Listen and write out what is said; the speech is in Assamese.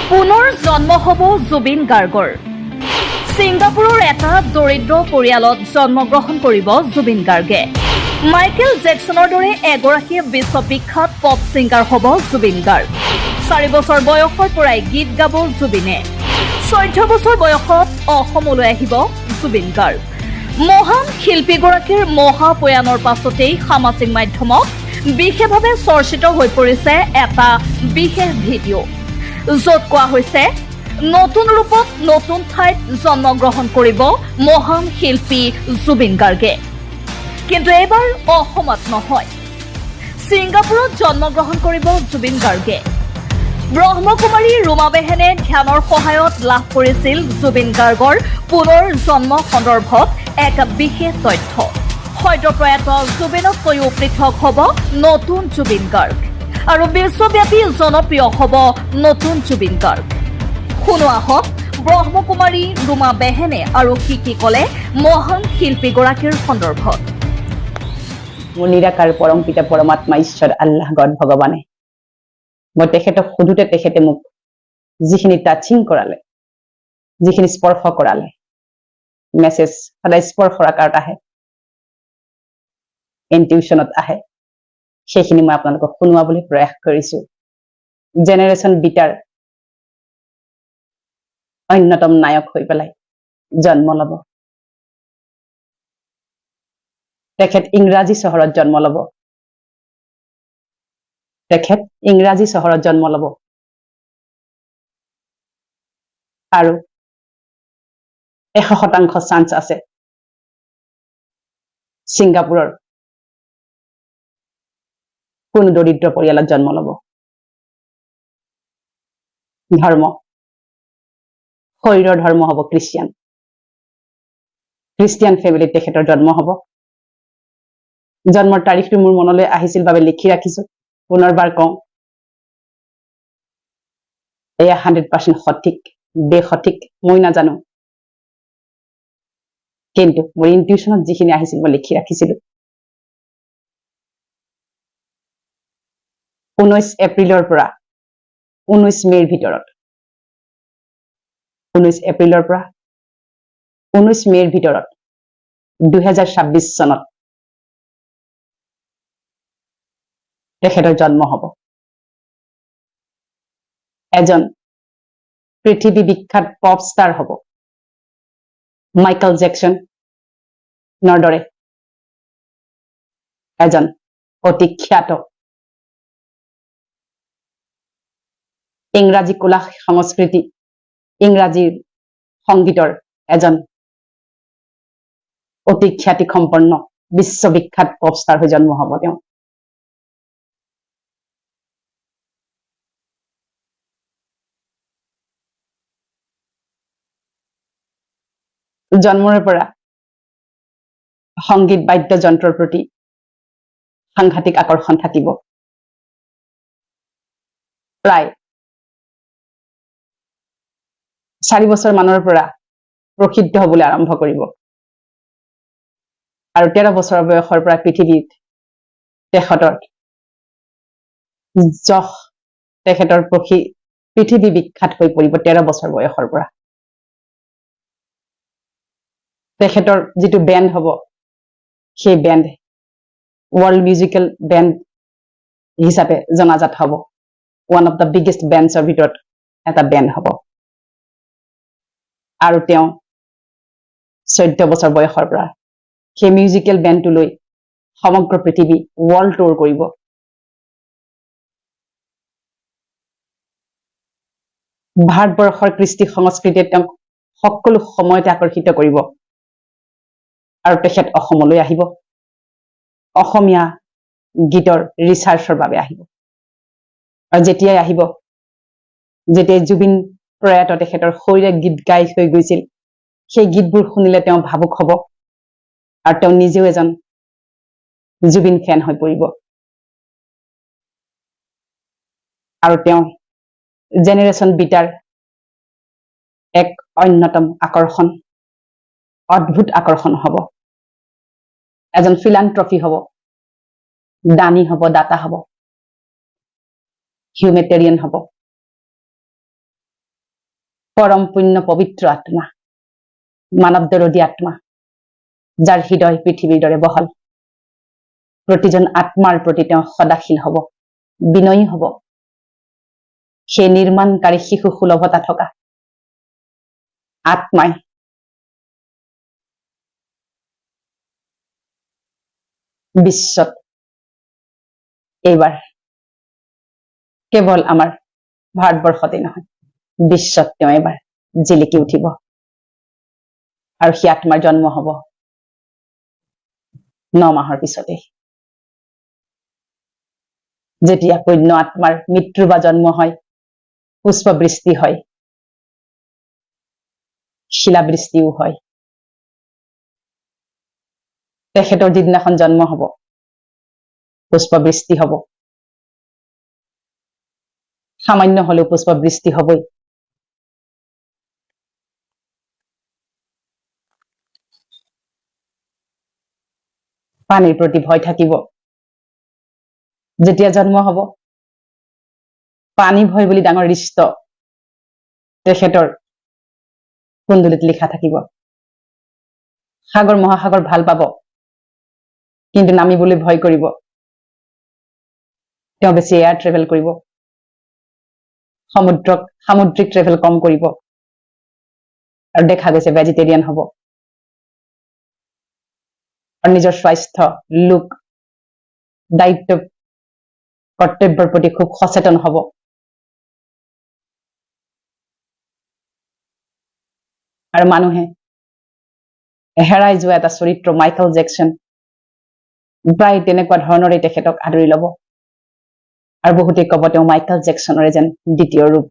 পুনৰ জন্ম হ'ব জুবিন গাৰ্গৰ। ছিংগাপুৰৰ এটা দৰিদ্ৰ পৰিয়ালত জন্মগ্ৰহণ কৰিব জুবিন গাৰ্গে। মাইকেল জেকছনৰ দৰে এগৰাকী বিশ্ববিখ্যাত পপ ছিংগাৰ হ'ব জুবিন গাৰ্গ। 4 বছৰ বয়সৰ পৰাই গীত গাব জুবিনে। 14 বছৰ বয়সত অসমলৈ আহিব জুবিন গাৰ্গ। মহান শিল্পীগৰাকীৰ মহাপ্ৰয়াণৰ পাছতেই সামাজিক মাধ্যমত বিশেষভাৱে চৰ্চিত হৈ পৰিছে এটা বিশেষ ভিডিঅ', য'ত কোৱা হৈছে নতুন ৰূপত নতুন ঠাইত জন্মগ্ৰহণ কৰিব মহান শিল্পী জুবিন গাৰ্গে। কিন্তু এইবাৰ অসমত নহয়, ছিংগাপুৰত জন্মগ্ৰহণ কৰিব জুবিন গাৰ্গে। ব্ৰহ্মকুমাৰী ৰুমা বেহেনে ধ্যানৰ সহায়ত লাভ কৰিছিল জুবিন গাৰ্গৰ পুনৰ জন্ম সন্দৰ্ভত এক বিশেষ তথ্য। হয়তো প্ৰয়াত জুবিনতকৈও পৃথক হ'ব নতুন জুবিন গাৰ্গ আৰু বিশ্বব্যাপী জনপ্ৰিয় হ'ব নতুন জুবিন গাৰ্গ। শুনো আহক ব্ৰহ্মকুমাৰী ৰুমা বেহেনে আৰু কি ক'লে মহান শিল্পীগৰাকীৰ সন্দৰ্ভত। মোৰ নিৰাকাৰ পৰম পিতা পৰমাত্মা ঈশ্বৰ আল্লাহ গড ভগৱানে মই তেখেতক সোধোতে তেখেতে মোক যিখিনি টাচিং কৰালে, যিখিনি স্পৰ্শ কৰালে, মেছেজ সদায় স্পৰ্শৰ আকাৰত আহে, ইনটিউশ্যনত আহে, সেইখিনি মই আপোনালোকক শুনোৱাবলৈ প্ৰয়াস কৰিছো। জেনেৰেশ্যন বিটাৰ অন্যতম নায়ক হৈ পেলাই জন্ম ল'ব। তেখেত ইংৰাজী চহৰত জন্ম ল'ব। তেখেত ইংৰাজী চহৰত জন্ম ল'ব আৰু 100% চান্স আছে ছিংগাপুৰৰ কোনো দৰিদ্ৰ পৰিয়ালত জন্ম ল'ব। ধৰ্ম, শৰীৰৰ ধৰ্ম হ'ব খ্ৰীষ্টিয়ান। খ্ৰীষ্টিয়ান ফেমিলিত তেখেতৰ জন্ম হ'ব। জন্মৰ তাৰিখটো মোৰ মনলৈ আহিছিল বাবে লিখি ৰাখিছো। পুনৰবাৰ কওঁ, এয়া 100% সঠিক, বেসঠিক মই নাজানো, কিন্তু মোৰ ইনটিউশ্যনত যিখিনি আহিছিল মই লিখি ৰাখিছিলো। 19 এপ্ৰিলৰ পৰা 19 মেৰ ভিতৰত, 19 এপ্ৰিলৰ পৰা 19 মেৰ ভিতৰত 2026 চনত তেখেতৰ জন্ম হ'ব। এজন পৃথিৱী বিখ্যাত পপ ষ্টাৰ হ'ব। মাইকেল জেকছনৰ দৰে এজন অতি খ্যাত ইংৰাজী কলা সংস্কৃতি, ইংৰাজীৰ সংগীতৰ এজন অতি খ্যাতিসম্পন্ন বিশ্ববিখ্যাত পপ ষ্টাৰ হৈ জন্ম হ'ব তেওঁ। জন্মৰে পৰা সংগীত বাদ্যযন্ত্ৰৰ প্ৰতি সাংঘাতিক আকৰ্ষণ থাকিব। প্ৰায় 4 বছৰ মানৰ পৰা প্ৰসিদ্ধ হ'বলৈ আৰম্ভ কৰিব আৰু 13 বছৰ বয়সৰ পৰা পৃথিৱীত তেখেতৰ যশ, তেখেতৰ পৃথিৱী বিখ্যাত হৈ পৰিব 13 বছৰ বয়সৰ পৰা। তেখেতৰ যিটো বেণ্ড হ'ব, সেই বেণ্ড ৱৰ্ল্ড মিউজিকেল বেণ্ড হিচাপে জনাজাত হ'ব। ওৱান অফ দ্য বিগেষ্ট বেণ্ডছৰ ভিতৰত এটা বেণ্ড হ'ব। আৰু তেওঁ 14 বছৰ বয়সৰ পৰা সেই মিউজিকেল বেণ্ডটো লৈ সমগ্ৰ পৃথিৱী ৱৰ্ল্ড টুৰ কৰিব। ভাৰতবৰ্ষৰ কৃষ্টি সংস্কৃতিয়ে তেওঁক সকলো সময়তে আকৰ্ষিত কৰিব আৰু তেখেত অসমলৈ আহিব। অসমীয়া গীতৰ ৰিচাৰ্চৰ বাবে আহিব। আৰু যেতিয়াই আহিব, যেতিয়াই জুবিন প্ৰয়াত তেখেতৰ শৰীৰে গীত গাই থৈ গৈছিল, সেই গীতবোৰ শুনিলে তেওঁ ভাবুক হ'ব আৰু তেওঁ নিজেও এজন জুবিন ফেন হৈ পৰিব। আৰু তেওঁ জেনেৰেশ্যন বিটাৰ এক অন্যতম আকৰ্ষণ, অদ্ভুত আকৰ্ষণ হ'ব। এজন ফিলান্থ্ৰপি হ'ব, দানী হ'ব, দাতা হ'ব, হিউমেটেৰিয়ান হ'ব। পৰম পুণ্য পবিত্ৰ আত্মা, মানৱ দৰদী আত্মা, যাৰ হৃদয় পৃথিৱীৰ দৰে বহল। প্ৰতিজন আত্মাৰ প্ৰতি তেওঁ সদাশীল হব, বিনয়ী হব। সেই নিৰ্মাণকাৰী শিশু সুলভতা থকা আত্মাই বিশ্বত এইবাৰ কেৱল আমাৰ ভাৰতবৰ্ষতে নহয়, বিশ্বত তেওঁ এবাৰ জিলিকি উঠিব। আৰু সেই আত্মাৰ জন্ম হব 9 মাহৰ পিছতেই। যেতিয়া পুণ্য আত্মাৰ মৃত্যু বা জন্ম হয়, পুষ্পবৃষ্টি হয়, শিলাবৃষ্টিও হয়। তেখেতৰ যিদিনাখন জন্ম হব, পুষ্পবৃষ্টি হব। সামান্য হলেও পুষ্পবৃষ্টি হবই। পানীৰ প্ৰতি ভয় থাকিব। যেতিয়া জন্ম হব, পানী ভয় বুলি ডাঙৰ ৰিষ্ট তেখেতৰ কুণ্ডলীত লিখা থাকিব। সাগৰ মহাসাগৰ ভাল পাব, কিন্তু নামিবলৈ ভয় কৰিব। তেওঁ বেছি এয়াৰ ট্ৰেভেল কৰিব, সামুদ্ৰিক ট্ৰেভেল কম কৰিব। আৰু দেখা গৈছে ভেজিটেৰিয়ান হব। আৰু নিজৰ স্বাস্থ্য, লোক, দায়িত্ব, কৰ্তব্যৰ প্ৰতি খুব সচেতন হব। আৰু মানুহে হেৰাই যোৱা এটা চৰিত্ৰ মাইকেল জেকচন, প্ৰায় তেনেকুৱা ধৰণৰে তেখেতক আদৰি লব। আৰু বহুতে কব তেওঁ মাইকেল জেকচনৰে যেন দ্বিতীয় ৰূপ।